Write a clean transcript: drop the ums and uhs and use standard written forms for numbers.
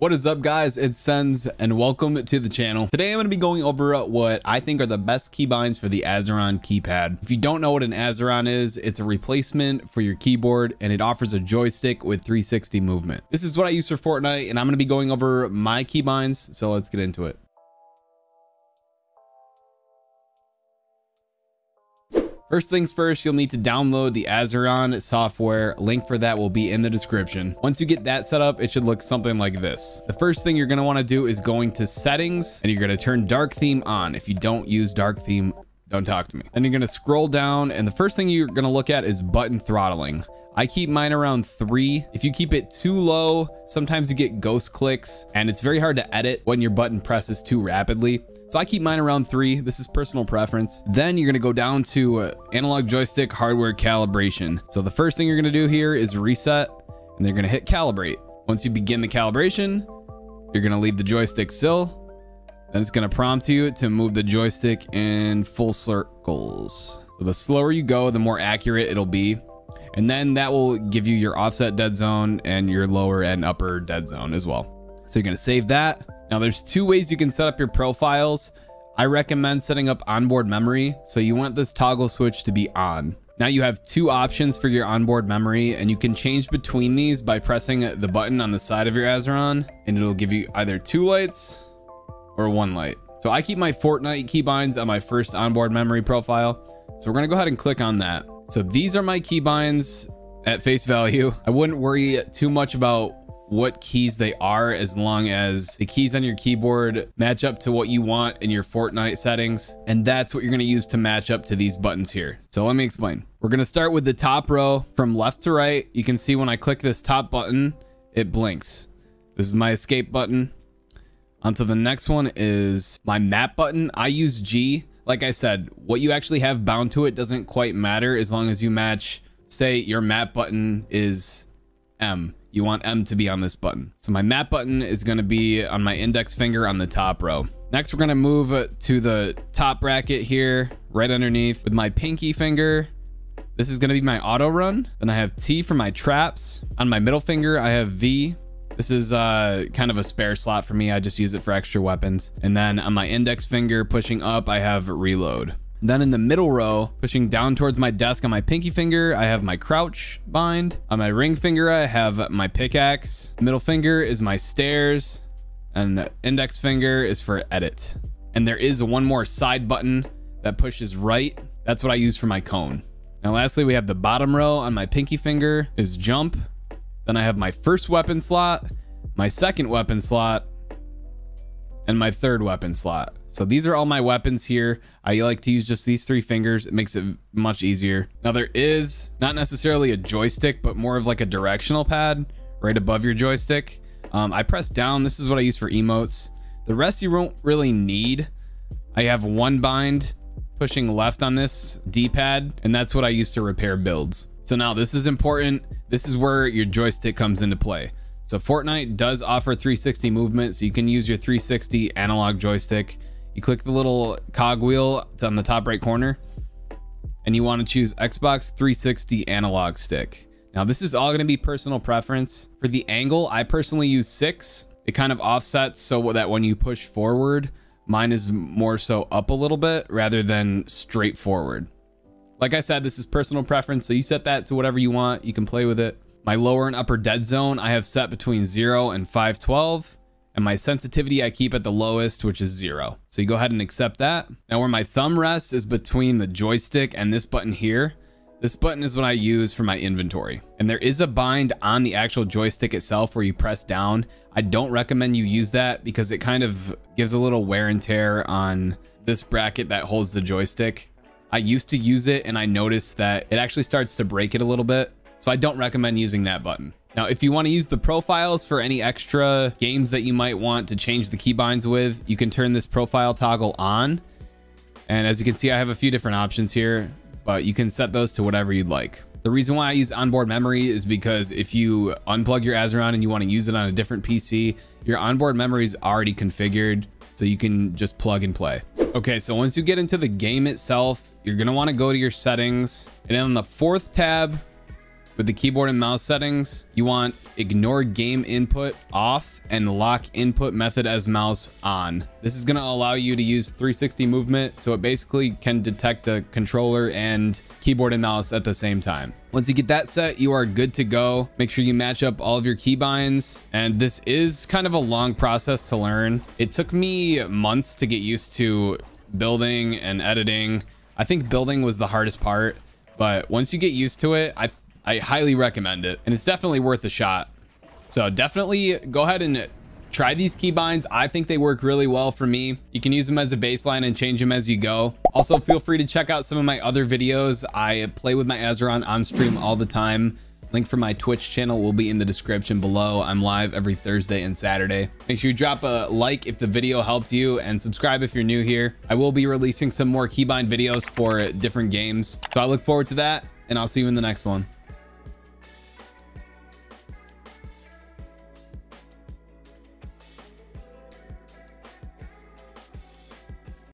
What is up, guys? It's SENZ and welcome to the channel. Today I'm going to be going over what I think are the best keybinds for the Azeron keypad. If you don't know what an Azeron is, it's a replacement for your keyboard and it offers a joystick with 360 movement. This is what I use for Fortnite and I'm going to be going over my keybinds, so let's get into it. First things first, you'll need to download the Azeron software. Link for that will be in the description. Once you get that set up, it should look something like this. The first thing you're going to want to do is going to settings and you're going to turn dark theme on. If you don't use dark theme, don't talk to me. Then you're going to scroll down and the first thing you're going to look at is button throttling. I keep mine around 3. If you keep it too low, sometimes you get ghost clicks and it's very hard to edit when your button presses too rapidly. So I keep mine around 3. This is personal preference. Then you're going to go down to analog joystick hardware calibration. So the first thing you're going to do here is reset and they're going to hit calibrate. Once you begin the calibration, you're going to leave the joystick still. Then it's going to prompt you to move the joystick in full circles. So the slower you go, the more accurate it'll be. And then that will give you your offset dead zone and your lower and upper dead zone as well. So you're going to save that. Now there's 2 ways you can set up your profiles. I recommend setting up onboard memory. So you want this toggle switch to be on. Now you have 2 options for your onboard memory and you can change between these by pressing the button on the side of your Azeron and it'll give you either 2 lights or 1 light. So I keep my Fortnite keybinds on my first onboard memory profile. So we're going to go ahead and click on that. So these are my keybinds at face value. I wouldn't worry too much about what keys they are as long as the keys on your keyboard match up to what you want in your Fortnite settings. And that's what you're going to use to match up to these buttons here. So let me explain. We're going to start with the top row from left to right. You can see when I click this top button, it blinks. This is my escape button. Onto the next one is my map button. I use G. Like I said, what you actually have bound to it doesn't quite matter as long as you match, say your map button is M. You want M to be on this button. So my map button is going to be on my index finger on the top row. Next, we're going to move to the top bracket here, right underneath with my pinky finger. This is going to be my auto run. Then I have T for my traps. On my middle finger, I have V. This is kind of a spare slot for me. I just use it for extra weapons. And then on my index finger pushing up, I have reload. And then in the middle row, pushing down towards my desk on my pinky finger, I have my crouch bind. On my ring finger, I have my pickaxe. Middle finger is my stairs. And the index finger is for edit. And there is one more side button that pushes right. That's what I use for my cone. Now lastly, we have the bottom row on my pinky finger is jump. Then I have my first weapon slot, my second weapon slot, and my third weapon slot. So these are all my weapons here. I like to use just these 3 fingers. It makes it much easier. Now there is not necessarily a joystick, but more of like a directional pad right above your joystick. I press down. This is what I use for emotes. The rest you won't really need. I have 1 bind pushing left on this D-pad, and that's what I use to repair builds. So now this is important. This is where your joystick comes into play. So Fortnite does offer 360 movement, so you can use your 360 analog joystick. You click the little cogwheel, it's on the top right corner, and you want to choose Xbox 360 analog stick. Now this is all going to be personal preference. For the angle, I personally use 6. It kind of offsets so that when you push forward, mine is more so up a little bit rather than straight forward. Like I said, this is personal preference, so you set that to whatever you want. You can play with it. My lower and upper dead zone, I have set between 0 and 512. And my sensitivity, I keep at the lowest, which is 0. So you go ahead and accept that. Now where my thumb rests is between the joystick and this button here. This button is what I use for my inventory. And there is a bind on the actual joystick itself where you press down. I don't recommend you use that because it kind of gives a little wear and tear on this bracket that holds the joystick. I used to use it and I noticed that it actually starts to break it a little bit. So I don't recommend using that button. Now, if you want to use the profiles for any extra games that you might want to change the keybinds with, you can turn this profile toggle on. And as you can see, I have a few different options here, but you can set those to whatever you'd like. The reason why I use onboard memory is because if you unplug your Azeron and you want to use it on a different PC, your onboard memory is already configured, so you can just plug and play. Okay, so once you get into the game itself, you're going to want to go to your settings, and then on the 4th tab, With the keyboard and mouse settings, you want ignore game input off and lock input method as mouse on. This is going to allow you to use 360 movement, so it basically can detect a controller and keyboard and mouse at the same time. Once you get that set, you are good to go. Make sure you match up all of your keybinds, and this is kind of a long process to learn. It took me months to get used to building and editing. I think building was the hardest part, but once you get used to it, I highly recommend it, and it's definitely worth a shot. So definitely go ahead and try these keybinds. I think they work really well for me. You can use them as a baseline and change them as you go. Also, feel free to check out some of my other videos. I play with my Azeron on stream all the time. Link for my Twitch channel will be in the description below. I'm live every Thursday and Saturday. Make sure you drop a like if the video helped you, and subscribe if you're new here. I will be releasing some more keybind videos for different games, so I look forward to that, and I'll see you in the next one.